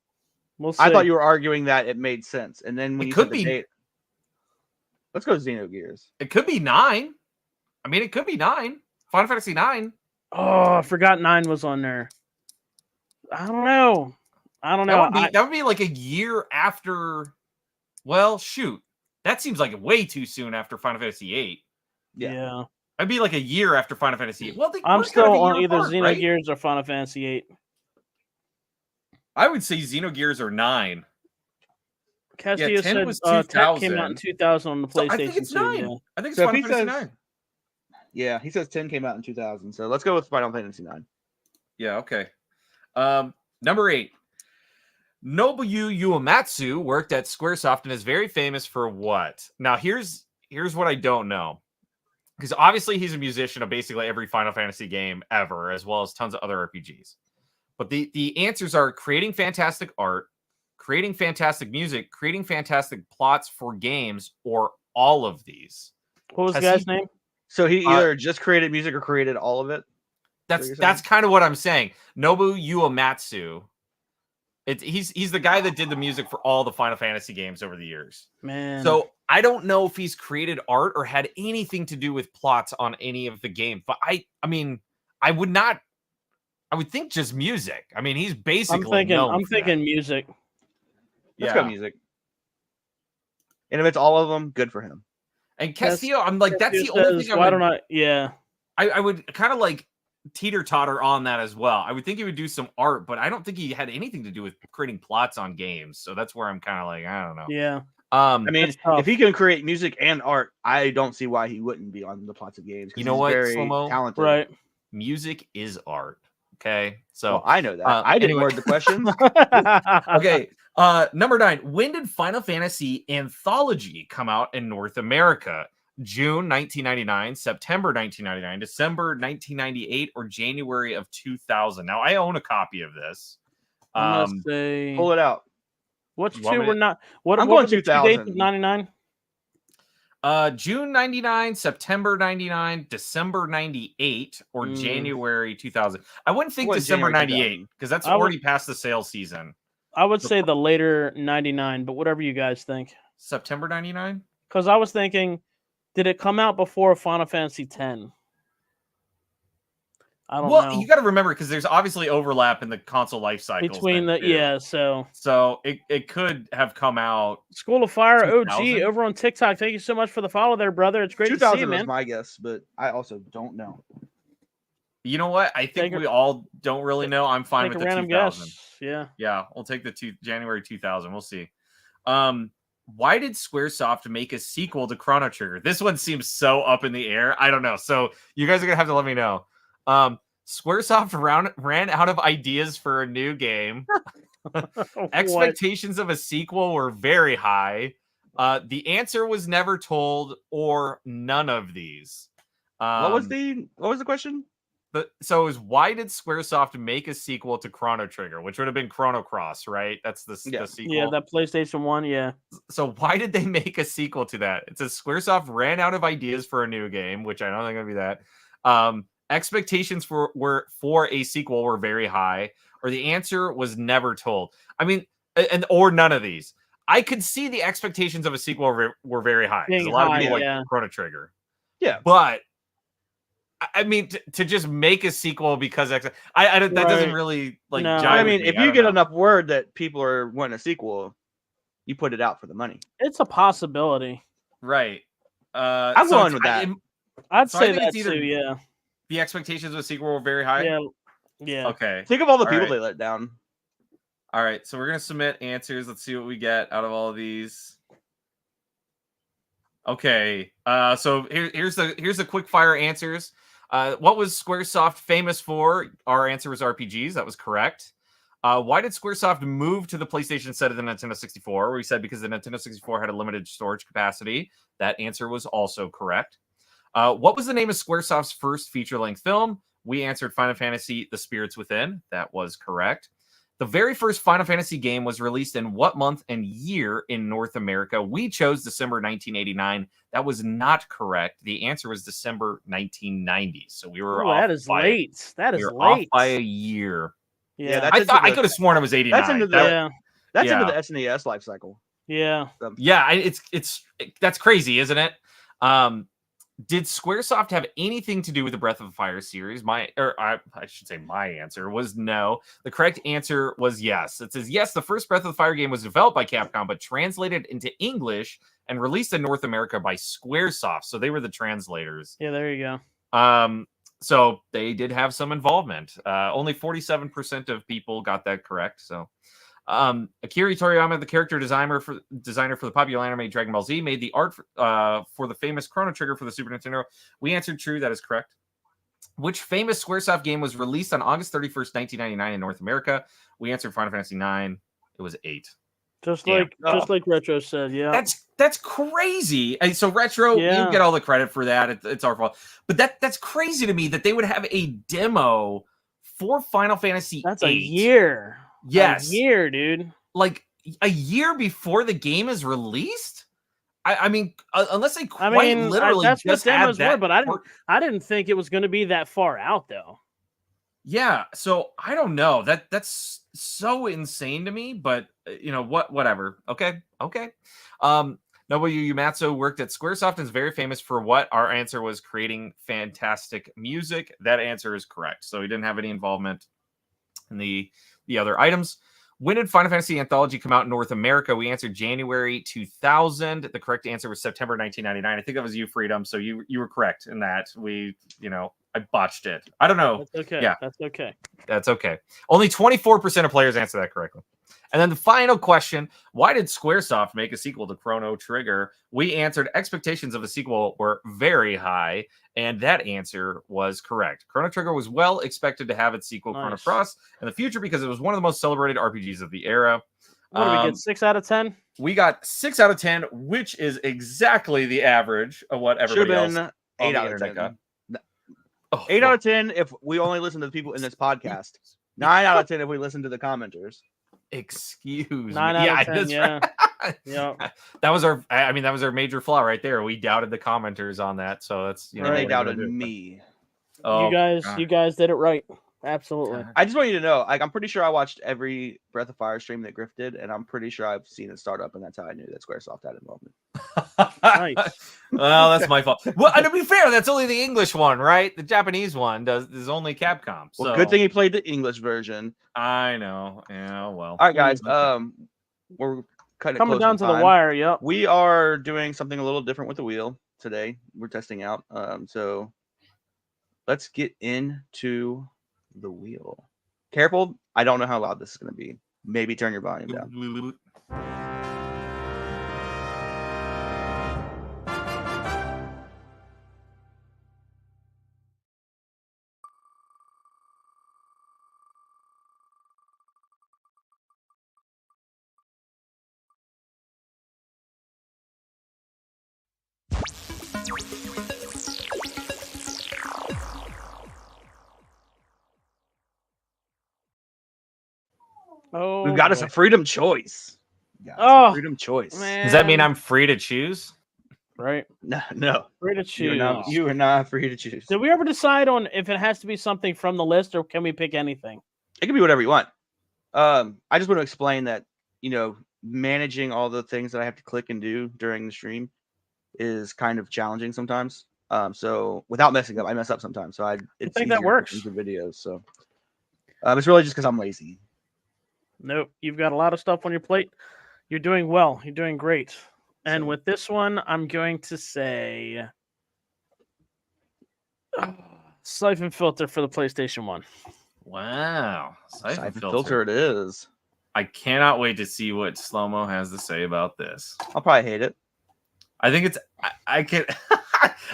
We'll see. I thought you were arguing that it made sense, and then when you could said the date, let's go Xenogears. It could be 9. I mean, it could be 9. Final Fantasy 9. Oh, I forgot 9 was on there. I don't know. That would be like a year after. Well, shoot, that seems like way too soon after Final Fantasy 8. Yeah. I'd be like a year after Final Fantasy 8. Well, I'm still on either Xenogears or Final Fantasy 8. I would say Xenogears or 9. Castillo said was 2000. came out in 2000 on the PlayStation 2. I think it's 9. Yeah. I think it's Final Fantasy 9. Yeah, he says 10 came out in 2000. So let's go with Final Fantasy 9. Yeah, okay. Number 8. Nobuyu Uematsu worked at Squaresoft and is very famous for what? Now, here's what I don't know. Because obviously he's a musician of basically every Final Fantasy game ever, as well as tons of other RPGs. But the answers are creating fantastic art, creating fantastic music, creating fantastic plots for games, or all of these. What was the guy's name? So he either just created music or created all of it? That's kind of what I'm saying. Nobu Uematsu. He's the guy that did the music for all the Final Fantasy games over the years. Man. So I don't know if he's created art or had anything to do with plots on any of the games. But I mean, I would think just music. I mean, he's basically I'm thinking music. Let's go music. And if it's all of them, good for him. And Castillo, I'm like, that's the only thing I would kind of like teeter-totter on that as well. I would think he would do some art, but I don't think he had anything to do with creating plots on games. So that's where I'm kind of like, I don't know. Yeah. I mean, if he can create music and art, I don't see why he wouldn't be on the plots of games. You know what, very Slow-Mo? talented. Right. Music is art. Okay. So well, I know that. I didn't word the questions. Okay. Number 9. When did Final Fantasy Anthology come out in North America? June 1999, September 1999, December 1998, or January of 2000. Now, I own a copy of this. Pull it out. What's two? We're not. What? I'm what going 2000. Dates of 99. June 99, September 99, December 98, or January 2000. I wouldn't think December 98 because that's already past the sales season. I would say the later 99, but whatever you guys think. September 99? Because I was thinking, did it come out before Final Fantasy X? I don't know. Well, you got to remember because there's obviously overlap in the console life cycles between so it could have come out. School of Fire 2000? OG over on TikTok. Thank you so much for the follow there, brother. It's great to see you, man. 2000 was my guess, but I also don't know. You know what? I think we all don't really know. I'm fine with the 2000. Guess. Yeah, we'll take the January 2000. We'll see. Why did Squaresoft make a sequel to Chrono Trigger? This one seems so up in the air. I don't know. So you guys are gonna have to let me know. Squaresoft ran out of ideas for a new game. Expectations of a sequel were very high. The answer was never told, or none of these. What was the question? So is why did Squaresoft make a sequel to Chrono Trigger, which would have been Chrono Cross, right? That's the sequel. Yeah, that PlayStation 1, yeah. So why did they make a sequel to that? It says Squaresoft ran out of ideas for a new game, which I don't think it'll be that. Expectations for a sequel were very high, or the answer was never told. I mean, or none of these. I could see the expectations of a sequel were very high. Because a lot of people like Chrono Trigger. Yeah. But I mean, to just make a sequel because that doesn't really like. No. Jive I mean, with me. if you get enough word that people are wanting a sequel, you put it out for the money. It's a possibility, right? I'm going with that. I'd say that too. Yeah. The expectations of a sequel were very high. Yeah. Yeah. Okay. Think of all the people they let down. All right, so we're gonna submit answers. Let's see what we get out of all of these. Okay, so here's the quick fire answers. What was Squaresoft famous for? Our answer was RPGs. That was correct. Why did Squaresoft move to the PlayStation instead of the Nintendo 64? We said because the Nintendo 64 had a limited storage capacity. That answer was also correct. What was the name of Squaresoft's first feature-length film? We answered Final Fantasy: The Spirits Within. That was correct. The very first Final Fantasy game was released in what month and year in North America? We chose December 1989. That was not correct. The answer was December 1990. So we were off. That is late. That is late. Off by a year. Yeah, I thought I could have sworn it was 89. That's into the SNES life cycle. Yeah. Yeah, that's crazy, isn't it? Did Squaresoft have anything to do with the Breath of the Fire series? I should say my answer was no. The correct answer was yes. It says, yes, the first Breath of the Fire game was developed by Capcom, but translated into English and released in North America by Squaresoft. So they were the translators. Yeah, there you go. So they did have some involvement. Only 47% of people got that correct. So Akira Toriyama, the character designer for the popular anime Dragon Ball Z, made the art for the famous Chrono Trigger for the Super Nintendo. We answered true. That is correct. Which famous Squaresoft game was released on August 31st, 1999 in North America? We answered Final Fantasy 9. It was 8. Just like Retro said, yeah. That's crazy. And so Retro, you get all the credit for that. It's our fault. But that's crazy to me that they would have a demo for Final Fantasy. That's 8. A year. Yes. A year, dude. Like a year before the game is released? I mean, unless they literally that's just what demos had that. Were, but I didn't think it was going to be that far out, though. Yeah, so I don't know. That's so insane to me, but whatever. Okay. Nobuyu Uematsu worked at Squaresoft and is very famous for what? Our answer was creating fantastic music. That answer is correct. So he didn't have any involvement in the other items. When did Final Fantasy Anthology come out in North America? We answered January 2000. The correct answer was September 1999. I think that was you, Freedom. So you were correct in that. I botched it. I don't know. That's okay. Yeah. That's okay. Only 24% of players answer that correctly. And then the final question, why did Squaresoft make a sequel to Chrono Trigger? We answered expectations of the sequel were very high, and that answer was correct. Chrono Trigger was well expected to have its sequel, Chrono Cross, in the future because it was one of the most celebrated RPGs of the era. What did we get, 6 out of 10? We got 6 out of 10, which is exactly the average of what everybody else on 8 the out of internet 10. got. 8 out of 10 if we only listen to the people in this podcast. 9 out of 10 if we listen to the commenters. Excuse me. 9 out of 10, yeah. Yeah. That was our major flaw right there. We doubted the commenters on that. So that's, and they doubted me. Oh, you guys did it right. Absolutely. I just want you to know, I'm pretty sure I watched every Breath of Fire stream that Griff did, and I'm pretty sure I've seen it start up, and that's how I knew that Squaresoft had involvement. Nice. Well, that's my fault. Well, and to be fair, that's only the English one, right? The Japanese one is only Capcom. So. Well, good thing he played the English version. I know. Yeah, well. All right, guys. We're coming down to the wire. Yep. We are doing something a little different with the wheel today. We're testing out. So let's get into the wheel. Careful. I don't know how loud this is going to be. Maybe turn your volume down. Oh, We've got us boy. a freedom choice. Oh, Freedom choice. man. Does that mean I'm free to choose? right? No. Free to choose. You are not free to choose. Did we ever decide on if it has to be something from the list, or can we pick anything? It can be whatever you want. I just want to explain that, managing all the things that I have to click and do during the stream is kind of challenging sometimes. So without messing up, I mess up sometimes. So it's think that easier works. into videos. So it's really just because I'm lazy. Nope. You've got a lot of stuff on your plate. You're doing well. You're doing great. And So- with this one, I'm going to say Siphon Filter for the PlayStation 1. Wow. Siphon filter it is. I cannot wait to see what Slow-Mo has to say about this. I'll probably hate it. I think it's I can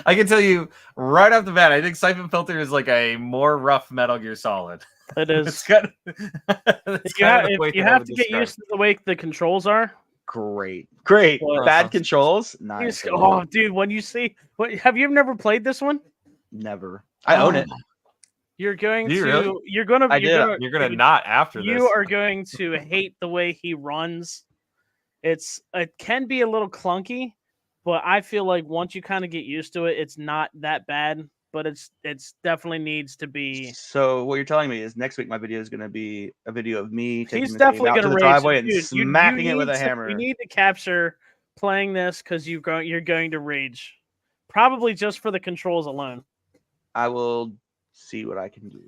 I can tell you right off the bat, I think Siphon Filter is like a more rough Metal Gear Solid. It It's is. kind of, You have to get used to the way the controls are. Great. Well, Bad controls. Nice. Oh, dude, when you see have you never played this one? Never. I own it. You're going Do you to really? you're gonna I do. You're gonna not after this. you are going to hate the way he runs. It can be a little clunky, but I feel like once you kind of get used to it, it's not that bad. But it's definitely needs to be. So what you're telling me is next week my video is going to be a video of me taking He's this definitely game out going to to the rage. driveway and Dude, smacking you it with need a hammer. You need to capture playing this because you're going to rage, probably just for the controls alone. I will see what I can do.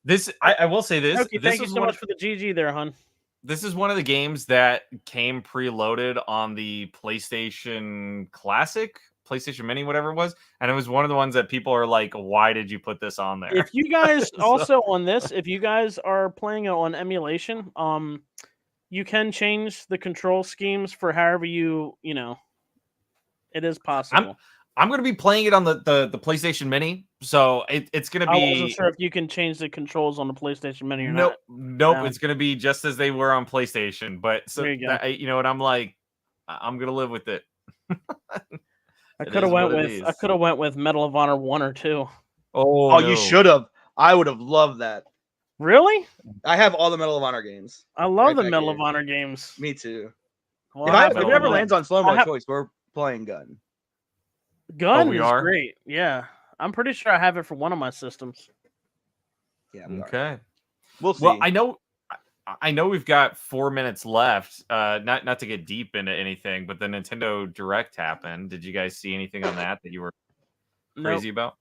This I will say this. Okay, This thank you is so one much for the GG there, hon. This is one of the games that came preloaded on the PlayStation Classic, PlayStation Mini, whatever it was, and it was one of the ones that people are like, "Why did you put this on there?" If you guys also on this, if you guys are playing it on emulation, you can change the control schemes for however it is possible. I'm going to be playing it on the PlayStation Mini, so it's going to be. I wasn't sure if you can change the controls on the PlayStation Mini or Nope, not. No. It's going to be just as they were on PlayStation. But so There you go. you know what I'm like, I'm going to live with it. I could have went with Medal of Honor 1 or 2. Oh, you should have. I would have loved that. Really? I have all the Medal of Honor games. I love Right the back If here. Honor games. Me too. Well, If it ever lands on slow mo choice, we're playing gun. Gun we is are? great. Yeah. I'm pretty sure I have it for one of my systems. Yeah. we are. Okay. We'll see. Well, I know we've got 4 minutes left. Not to get deep into anything, but the Nintendo Direct happened. Did you guys see anything on that you were crazy about?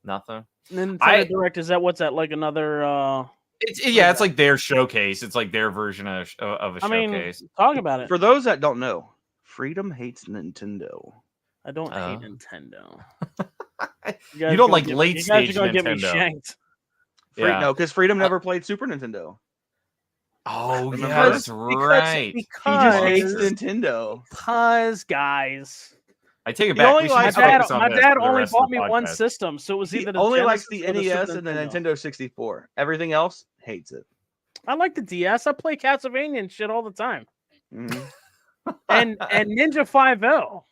Nothing. Nintendo Direct, is that what's that, like another It's like their showcase. It's like their version of a showcase. Talk about it. For those that don't know, Freedom hates Nintendo. I don't hate Nintendo. You don't like late stage You guys are gonna get me Nintendo. shanked. Yeah. No, because Freedom never played Super Nintendo. Oh, Remember yeah, this? that's right. He just hates Nintendo. Because, guys, I take it He back. only We should likes- just focus on my this dad for the only rest of bought the me one podcast. system, so it was He either the only likes Genesis the or NES Super and the Nintendo 64. Everything else hates it. I like the DS. I play Castlevania and shit all the time. Mhm. And Ninja 5.0.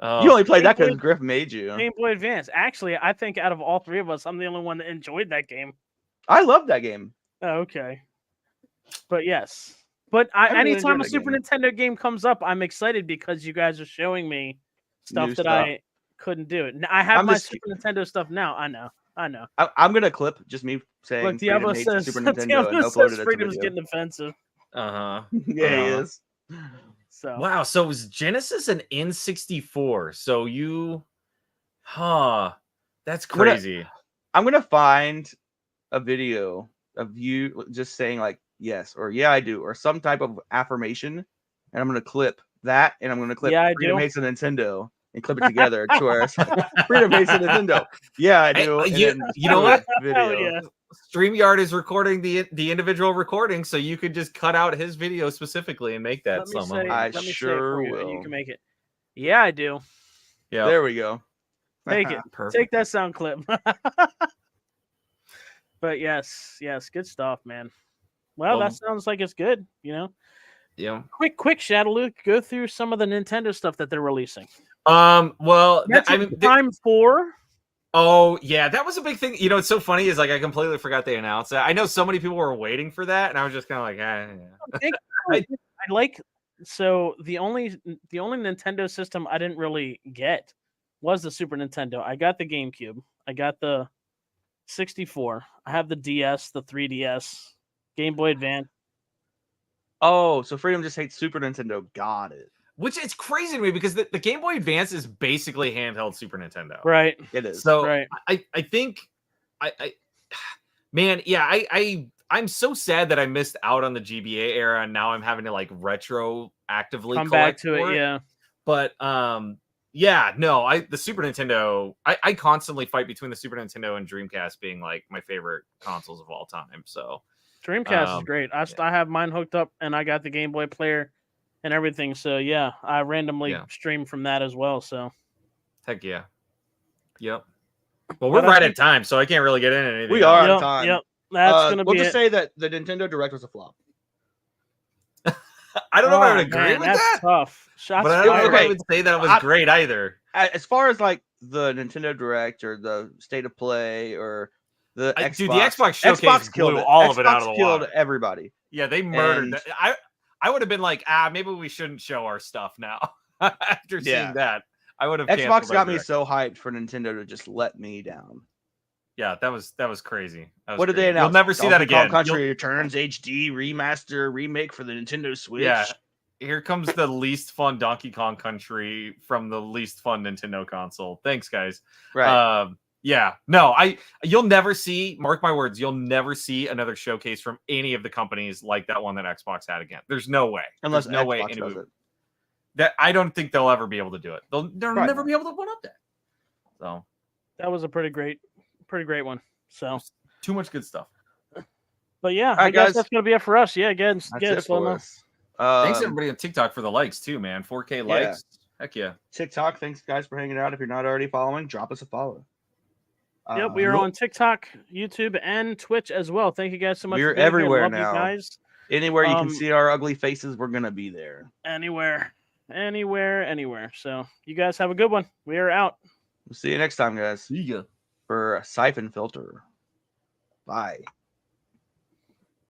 Oh, You only played that Game because Griff made you. Game Boy Advance. Actually, I think out of all three of us, I'm the only one that enjoyed that game. I love that game. Oh, okay. But yes. But really anytime a enjoyed that Super game. Nintendo game comes up, I'm excited because you guys are showing me stuff New that stuff. I couldn't do. I have I'm my just- Super Nintendo stuff now. I know. I'm gonna clip just me saying Look, Freedom Diablo hates says, Super Nintendo and Diablo upload says it as a Freedom's video. getting offensive. Uh-huh. Yeah, he is. So Wow, so it was Genesis and N64. So that's crazy. I'm gonna find a video of you just saying like yes or yeah I do or some type of affirmation, and I'm gonna clip that and I'm gonna clip Yeah, I Freedom do. hates a Nintendo and clip it together to where it's Freedom hates a Nintendo. Yeah, I do. Hey, and you- then you know do a what? Video. Hell yeah. StreamYard is recording the individual recording, so you could just cut out his video specifically and make that let me somehow. say, I let me say it sure for you, and will. you can make it. Yeah, I do. Yeah. There we go. Take it. Perfect. Take that sound clip. But yes, good stuff, man. Well, that sounds like it's good. Yeah. Quick, Shadowluke, go through some of the Nintendo stuff that they're releasing. Well, I Metroid mean, Prime 4. Oh yeah, that was a big thing. You know, it's so funny is like I completely forgot they announced that. I know so many people were waiting for that, and I was just kind of like, yeah. I like so the only Nintendo system I didn't really get was the Super Nintendo. I got the GameCube. I got the 64. I have the DS, the 3DS, Game Boy Advance. Oh, so Freedom just hates Super Nintendo. Got it. Which is crazy to me because the Game Boy Advance is basically handheld Super Nintendo. Right. It is. So Right. I think man, yeah, I'm so sad that I missed out on the GBA era, and now I'm having to like retroactively Come back collect to for it, yeah. But yeah, no, the Super Nintendo, I constantly fight between the Super Nintendo and Dreamcast being like my favorite consoles of all time. So Dreamcast is great. I have mine hooked up, and I got the Game Boy player and everything. So yeah, I randomly stream from that as well. So heck yeah, yep. Well, we're right at time, so I can't really get into anything. We are out of time. Yep, that's gonna be. We'll just say that the Nintendo Direct was a flop. I don't know if I would agree with that's that. Tough. Shots but I don't know if I Okay. would say that it was great either. As far as like the Nintendo Direct or the State of Play or the Xbox, Dude, the Xbox showcase blew all of it out of the killed water. everybody. Yeah, they murdered. And- I would have been like, maybe we shouldn't show our stuff now. After seeing that, I would have. Xbox got me so hyped for Nintendo to just let me down. Yeah, that was crazy. What did they announce? You'll never see that again. Country Returns HD remaster remake for the Nintendo Switch. Yeah, here comes the least fun Donkey Kong Country from the least fun Nintendo console. Thanks, guys. Right. Yeah, no, you'll never see, mark my words, you'll never see another showcase from any of the companies like that one that Xbox had again. There's no way. Unless There's no Xbox way does it. that I don't think they'll ever be able to do it. They'll never be able to one up that. So that was a pretty great one. So too much good stuff. But yeah, right, I guess guys. that's gonna be it for us. Yeah, again, That's it for us. Thanks everybody on TikTok for the likes too, man. 4K likes. Heck yeah. TikTok, thanks guys for hanging out. If you're not already following, drop us a follow. Yep, we are on TikTok, YouTube, and Twitch as well. Thank you guys so much. We're for being everywhere here. Love now. you guys. Anywhere you can see our ugly faces, we're gonna be there. Anywhere. So you guys have a good one. We are out. We'll see you next time, guys. See ya. For Siphon Filter. Bye.